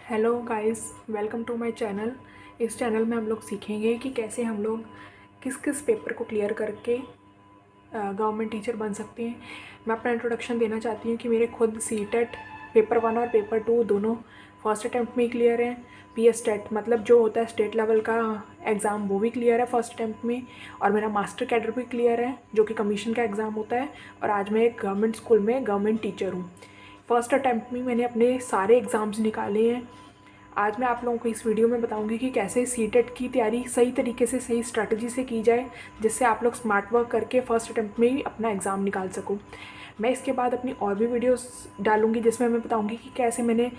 Hello guys, welcome to my channel. इस channel में हम लोग सीखेंगे कि कैसे हम लोग किस किस पेपर को क्लियर करके गवर्नमेंट टीचर बन सकते हैं। मैं अपना इंट्रोडक्शन देना चाहती हूँ कि मेरे खुद सीटेट पेपर 1 और पेपर 2 दोनों फर्स्ट अटैम्प्ट में ही क्लियर है। पीएसटेट मतलब जो होता है स्टेट लेवल का एग्ज़ाम, वो भी क्लियर है फर्स्ट अटैम्प्ट में। और मेरा मास्टर कैडर भी क्लियर है, जो कि कमीशन का एग्ज़ाम होता है। और आज मैं एक गवर्नमेंट स्कूल में गवर्नमेंट टीचर हूँ। फर्स्ट अटैम्प्ट में मैंने अपने सारे एग्ज़ाम्स निकाले हैं। आज मैं आप लोगों को इस वीडियो में बताऊंगी कि कैसे सीटेट की तैयारी सही तरीके से, सही स्ट्रैटेजी से की जाए, जिससे आप लोग स्मार्ट वर्क करके फर्स्ट अटैम्प्ट में ही अपना एग्ज़ाम निकाल सको। मैं इसके बाद अपनी और भी वीडियोस डालूंगी जिसमें मैं बताऊंगी कि कैसे मैंने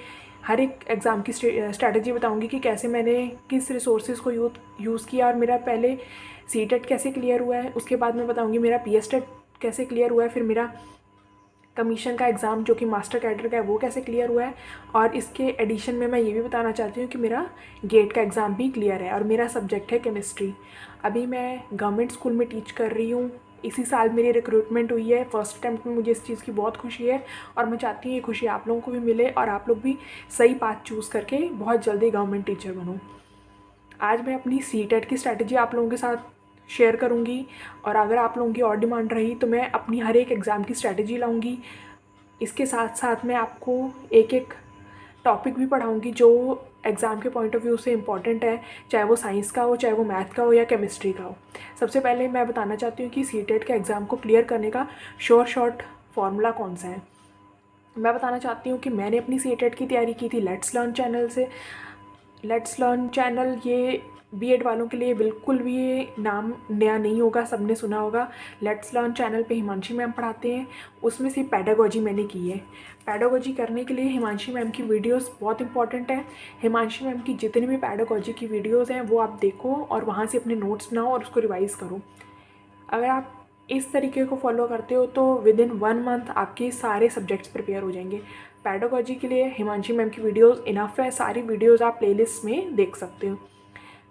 हर एक एग्ज़ाम की स्ट्रैटेजी बताऊंगी कि कैसे मैंने किस रिसोर्सेज को यूज़ किया और मेरा पहले सीटेट कैसे क्लियर हुआ है। उसके बाद मैं बताऊँगी मेरा पीएसटेट कैसे क्लियर हुआ है, फिर मेरा कमीशन का एग्ज़ाम जो कि मास्टर कैडर का है वो कैसे क्लियर हुआ है। और इसके एडिशन में मैं ये भी बताना चाहती हूँ कि मेरा गेट का एग्ज़ाम भी क्लियर है और मेरा सब्जेक्ट है केमिस्ट्री। अभी मैं गवर्नमेंट स्कूल में टीच कर रही हूँ। इसी साल मेरी रिक्रूटमेंट हुई है। फर्स्ट अटैम्प्ट में मुझे इस चीज़ की बहुत खुशी है और मैं चाहती हूँ ये खुशी आप लोगों को भी मिले और आप लोग भी सही पाथ चूज़ करके बहुत जल्दी गवर्नमेंट टीचर बनो। आज मैं अपनी सीटेट की स्ट्रैटेजी आप लोगों के साथ शेयर करूंगी और अगर आप लोगों की और डिमांड रही तो मैं अपनी हर एक एग्ज़ाम की स्ट्रैटेजी लाऊंगी। इसके साथ साथ मैं आपको एक एक टॉपिक भी पढ़ाऊंगी जो एग्ज़ाम के पॉइंट ऑफ व्यू से इम्पॉर्टेंट है, चाहे वो साइंस का हो, चाहे वो मैथ का हो या केमिस्ट्री का हो। सबसे पहले मैं बताना चाहती हूँ कि सीटेट के एग्ज़ाम को क्लियर करने का शॉर्ट फार्मूला कौन सा है। मैं बताना चाहती हूँ कि मैंने अपनी सीटेट की तैयारी की थी लेट्स लर्न चैनल से। लेट्स लर्न चैनल ये बीएड वालों के लिए बिल्कुल भी ये नाम नया नहीं होगा, सबने सुना होगा। लेट्स लर्न चैनल पे हिमांशी मैम पढ़ाते हैं, उसमें से पैडागोजी मैंने की है। पैडागोजी करने के लिए हिमांशी मैम की वीडियोस बहुत इंपॉर्टेंट है। हिमांशी मैम की जितनी भी पैडागोजी की वीडियोस हैं वो आप देखो और वहाँ से अपने नोट्स बनाओ और उसको रिवाइज़ करो। अगर आप इस तरीके को फॉलो करते हो तो विद इन 1 मंथ आपके सारे सब्जेक्ट्स प्रिपेयर हो जाएंगे। पैडागोजी के लिए हिमांशी मैम की वीडियोस इनफ है, सारी वीडियोस आप प्लेलिस्ट में देख सकते हो।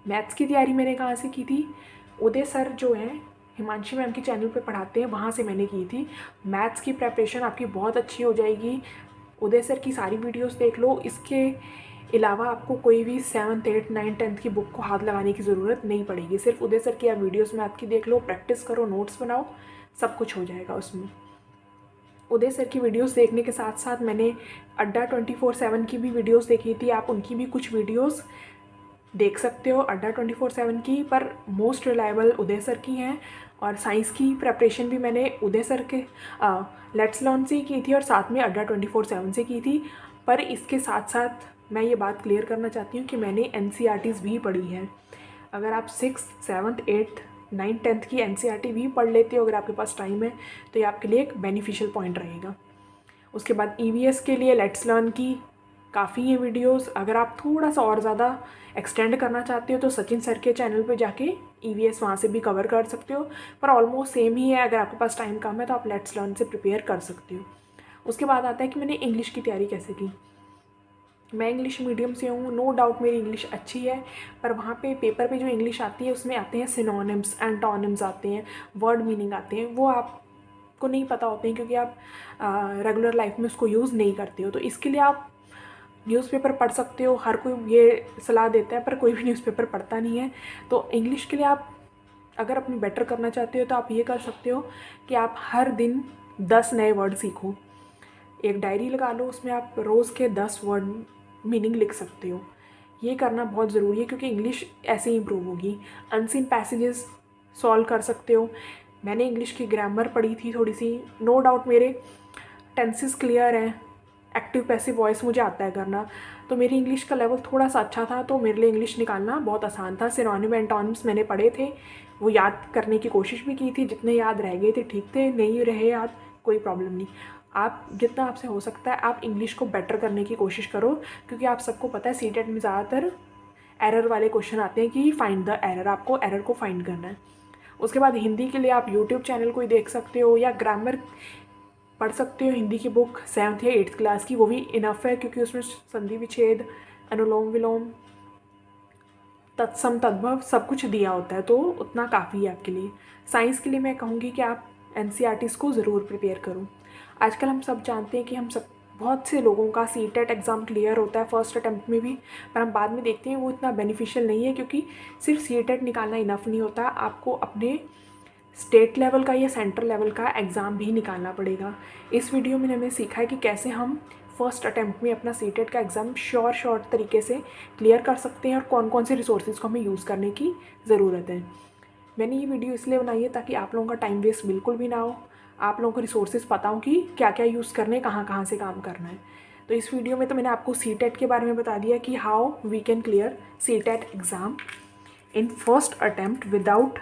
मैथ्स की तैयारी मैंने कहाँ से की थी? उदय सर जो हैं हिमांशी मैम के चैनल पे पढ़ाते हैं, वहाँ से मैंने की थी। मैथ्स की प्रेपरेशन आपकी बहुत अच्छी हो जाएगी। उदय सर की सारी वीडियोस देख लो। इसके अलावा आपको कोई भी 7th 8th 9th 10th की बुक को हाथ लगाने की ज़रूरत नहीं पड़ेगी। सिर्फ उदय सर की आप वीडियोस मैथ की देख लो, प्रैक्टिस करो, नोट्स बनाओ, सब कुछ हो जाएगा उसमें। उदय सर की वीडियोस देखने के साथ साथ मैंने अड्डा 24/7 की भी वीडियोस देखी थी। आप उनकी भी कुछ वीडियोस देख सकते हो अड्डा 24/7 की, पर मोस्ट रिलायबल उदय सर की हैं। और साइंस की प्रेपरेशन भी मैंने उदय सर के लेट्स लर्न से ही की थी और साथ में अड्डा 24/7 से की थी। पर इसके साथ साथ मैं ये बात क्लियर करना चाहती हूँ कि मैंने एनसीईआरटीज़ भी पढ़ी हैं। अगर आप 6th 7th 8th 9th 10th की एनसीईआरटी भी पढ़ लेते हो, अगर आपके पास टाइम है, तो ये आपके लिए एक बेनिफिशियल पॉइंट रहेगा। उसके बाद ईवीएस के लिए लेट्स लर्न की काफ़ी है वीडियोस। अगर आप थोड़ा सा और ज़्यादा एक्सटेंड करना चाहते हो तो सचिन सर के चैनल पे जाके ईवीएस वहाँ से भी कवर कर सकते हो, पर ऑलमोस्ट सेम ही है। अगर आपके पास टाइम कम है तो आप लेट्स लर्न से प्रिपेयर कर सकते हो। उसके बाद आता है कि मैंने इंग्लिश की तैयारी कैसे की। मैं इंग्लिश मीडियम से हूँ, नो डाउट मेरी इंग्लिश अच्छी है, पर वहाँ पे पेपर पे जो इंग्लिश आती है उसमें आते हैं सिनोनिम्स, एंटोनिम्स आते हैं, वर्ड मीनिंग आते हैं, वो आपको नहीं पता होते हैं क्योंकि आप रेगुलर लाइफ में उसको यूज़ नहीं करते हो। तो इसके लिए आप न्यूज़पेपर पढ़ सकते हो। हर कोई ये सलाह देता है पर कोई भी न्यूज़पेपर पढ़ता नहीं है। तो इंग्लिश के लिए आप अगर अपनी बेटर करना चाहते हो तो आप ये कर सकते हो कि आप हर दिन 10 नए वर्ड सीखो। एक डायरी लगा लो, उसमें आप रोज़ के 10 वर्ड मीनिंग लिख सकते हो। ये करना बहुत ज़रूरी है क्योंकि इंग्लिश ऐसे ही इम्प्रूव होगी। अनसीन पैसेजेस सॉल्व कर सकते हो। मैंने इंग्लिश की ग्रामर पढ़ी थी थोड़ी सी, नो डाउट मेरे टेंसेस क्लियर हैं, एक्टिव पैसिव वॉइस मुझे आता है करना, तो मेरी इंग्लिश का लेवल थोड़ा सा अच्छा था, तो मेरे लिए इंग्लिश निकालना बहुत आसान था। सिनोनिम एंटोनिम्स मैंने पढ़े थे, वो याद करने की कोशिश भी की थी, जितने याद रह गए थे ठीक थे, नहीं रहे याद कोई प्रॉब्लम नहीं। आप जितना आपसे हो सकता है आप इंग्लिश को बेटर करने की कोशिश करो, क्योंकि आप सबको पता है सीटेट में ज़्यादातर एरर वाले क्वेश्चन आते हैं कि फाइंड द एरर, आपको एरर को फाइंड करना है। उसके बाद हिंदी के लिए आप यूट्यूब चैनल को ही देख सकते हो या ग्रामर पढ़ सकते हो। हिंदी की बुक 7th या 8th क्लास की, वो भी इनफ है क्योंकि उसमें संधि विच्छेद, अनुलोम विलोम, तत्सम तद्भव सब कुछ दिया होता है, तो उतना काफ़ी है आपके लिए। साइंस के लिए मैं कहूँगी कि आप एनसीईआरटीज़ को ज़रूर प्रिपेयर करो। आजकल हम सब जानते हैं कि हम सब बहुत से लोगों का सीटेट एग्ज़ाम क्लियर होता है फर्स्ट अटैम्प्ट में भी, पर हम बाद में देखते हैं वो इतना बेनिफिशियल नहीं है, क्योंकि सिर्फ सीटेट निकालना इनफ नहीं होता, आपको अपने स्टेट लेवल का या सेंट्रल लेवल का एग्ज़ाम भी निकालना पड़ेगा। इस वीडियो में हमने सीखा है कि कैसे हम फर्स्ट अटैम्प्ट में अपना सीटेट का एग्ज़ाम शॉर्ट तरीके से क्लियर कर सकते हैं और कौन कौन से रिसोर्सेज को हमें यूज़ करने की ज़रूरत है। मैंने ये वीडियो इसलिए बनाई है ताकि आप लोगों का टाइम वेस्ट बिल्कुल भी ना हो, आप लोगों को रिसोर्सेज पता हो कि क्या क्या यूज़ करने हैं, कहाँ कहाँ से काम करना है। तो इस वीडियो में तो मैंने आपको सीटेट के बारे में बता दिया कि how we can clear CTET exam in first attempt without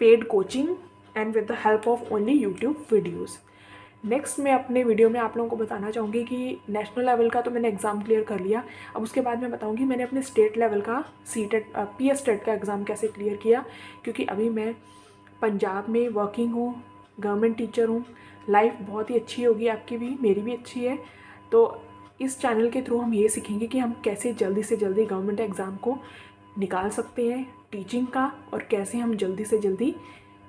paid coaching and with the help of only YouTube videos. Next मैं अपने वीडियो में आप लोगों को बताना चाहूँगी कि नेशनल लेवल का तो मैंने एग्ज़ाम क्लियर कर लिया, अब उसके बाद मैं बताऊँगी मैंने अपने स्टेट लेवल का सीटेट PS टेट का एग्ज़ाम कैसे क्लियर किया, क्योंकि अभी मैं पंजाब में वर्किंग हूँ, गवर्नमेंट टीचर हूँ। लाइफ बहुत ही अच्छी होगी, आपकी भी मेरी भी अच्छी है। तो इस चैनल के थ्रू हम ये सीखेंगे कि हम कैसे जल्दी से जल्दी गवर्नमेंट एग्ज़ाम को निकाल सकते हैं टीचिंग का, और कैसे हम जल्दी से जल्दी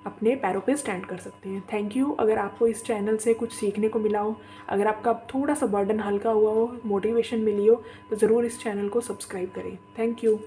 अपने पैरों पे स्टैंड कर सकते हैं। Thank you. अगर आपको इस चैनल से कुछ सीखने को मिला हो, अगर आपका थोड़ा सा बर्डन हल्का हुआ हो, मोटिवेशन मिली हो, तो ज़रूर इस चैनल को सब्सक्राइब करें। Thank you.